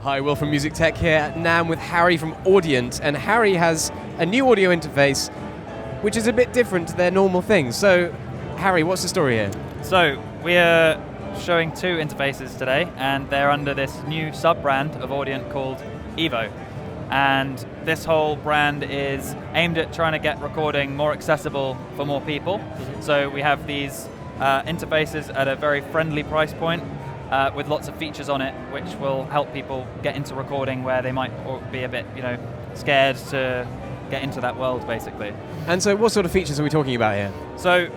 Hi, Will from MusicTech here. Now I'm with Harry from Audient, and Harry has a new audio interface which is a bit different to their normal things. So, Harry, what's the story here? So, we're showing two interfaces today, and they're under this new sub-brand of Audient called Evo. And this whole brand is aimed at trying to get recording more accessible for more people. So we have these interfaces at a very friendly price point with lots of features on it, which will help people get into recording where they might be a bit, scared to get into that world, basically. And so what sort of features are we talking about here? So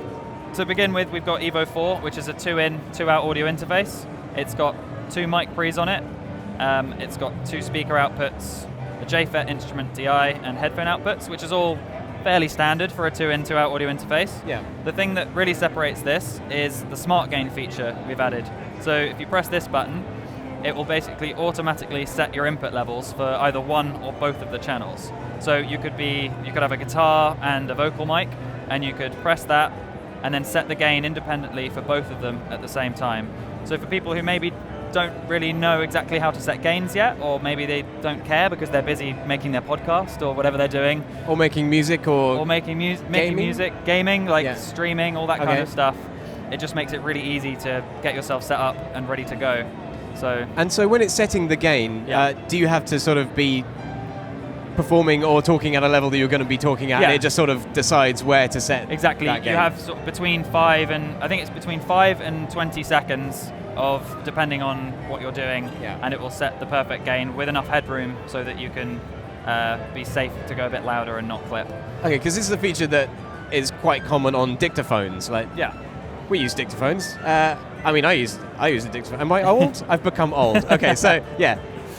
to begin with, we've got Evo IV, which is a 2-in, 2-out audio interface. It's got 2 mic pre's on it. It's got 2 speaker outputs, a JFET instrument DI, and headphone outputs, which is all fairly standard for a 2-in, 2-out audio interface. Yeah. The thing that really separates this is the smart gain feature we've added. So if you press this button, it will basically automatically set your input levels for either one or both of the channels. So you could have a guitar and a vocal mic, and you could press that and then set the gain independently for both of them at the same time. So for people who maybe don't really know exactly how to set gains yet, or maybe they don't care because they're busy making their podcast or whatever they're doing. Or making music or making music, gaming, streaming, all that kind of stuff. It just makes it really easy to get yourself set up and ready to go. And so when it's setting the gain, do you have to sort of be performing or talking at a level that you're going to be talking at, and it just sort of decides where to set exactly that gain? You have sort of between 5 and 20 seconds of, depending on what you're doing, and it will set the perfect gain with enough headroom so that you can be safe to go a bit louder and not clip. Okay, because this is a feature that is quite common on dictaphones. We use dictaphones. I use a dictaphone. Am I old? I've become old. Okay, so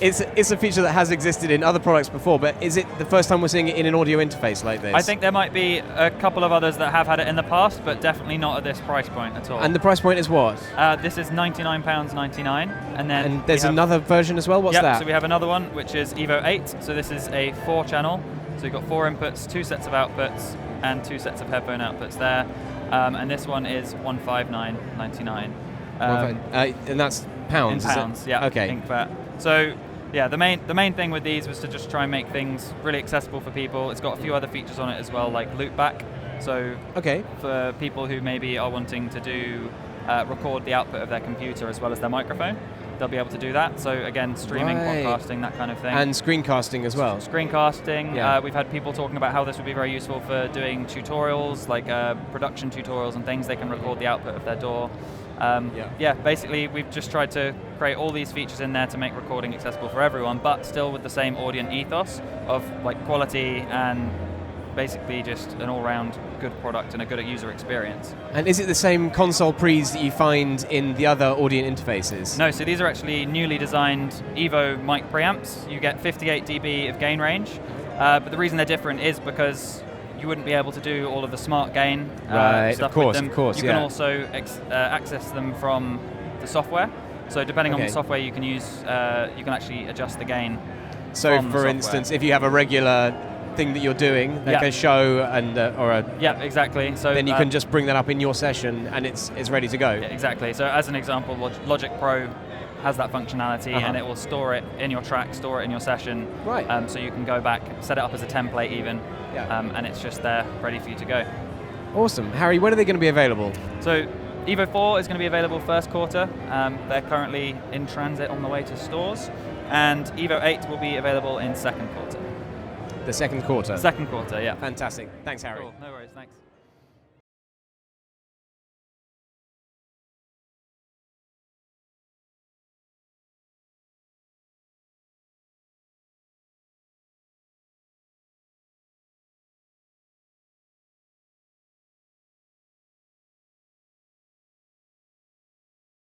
it's a feature that has existed in other products before, but is it the first time we're seeing it in an audio interface like this? I think there might be a couple of others that have had it in the past, but definitely not at this price point at all. And the price point is what? This is £99.99, and there's another version as well. What's that? So we have another one which is Evo VIII. So this is a 4-channel. So you've got 4 inputs, 2 sets of outputs, and 2 sets of headphone outputs there. And this one is £159.99. And that's pounds. In pounds, yeah. Okay. Ink VAT. So yeah, the main thing with these was to just try and make things really accessible for people. It's got a few other features on it as well, like loopback. So for people who maybe are wanting to do record the output of their computer as well as their microphone, they'll be able to do that. So again, streaming, podcasting, that kind of thing. And screencasting as well. Screencasting. We've had people talking about how this would be very useful for doing tutorials, like production tutorials and things. They can record the output of their DAW. Basically we've just tried to create all these features in there to make recording accessible for everyone, but still with the same Audient ethos of quality and basically just an all-round good product and a good user experience. And is it the same console pre's that you find in the other Audient interfaces? No, so these are actually newly designed Evo mic preamps. You get 58 dB of gain range, but the reason they're different is because you wouldn't be able to do all of the smart gain stuff with them. Of course, you can also access them from the software. So depending on the software you can use, you can actually adjust the gain. So for instance, if you have a regular thing that you're doing, like a show and exactly. So then you can just bring that up in your session and it's ready to go. Yeah, exactly. So as an example, Logic Pro has that functionality, and it will store it in your track, store it in your session. Right. So you can go back, set it up as a template even, and it's just there, ready for you to go. Awesome. Harry, when are they going to be available? So Evo IV is going to be available first quarter. They're currently in transit on the way to stores, and Evo VIII will be available in second quarter. The second quarter? Second quarter, yeah. Fantastic. Thanks, Harry. Cool. No worries, thanks.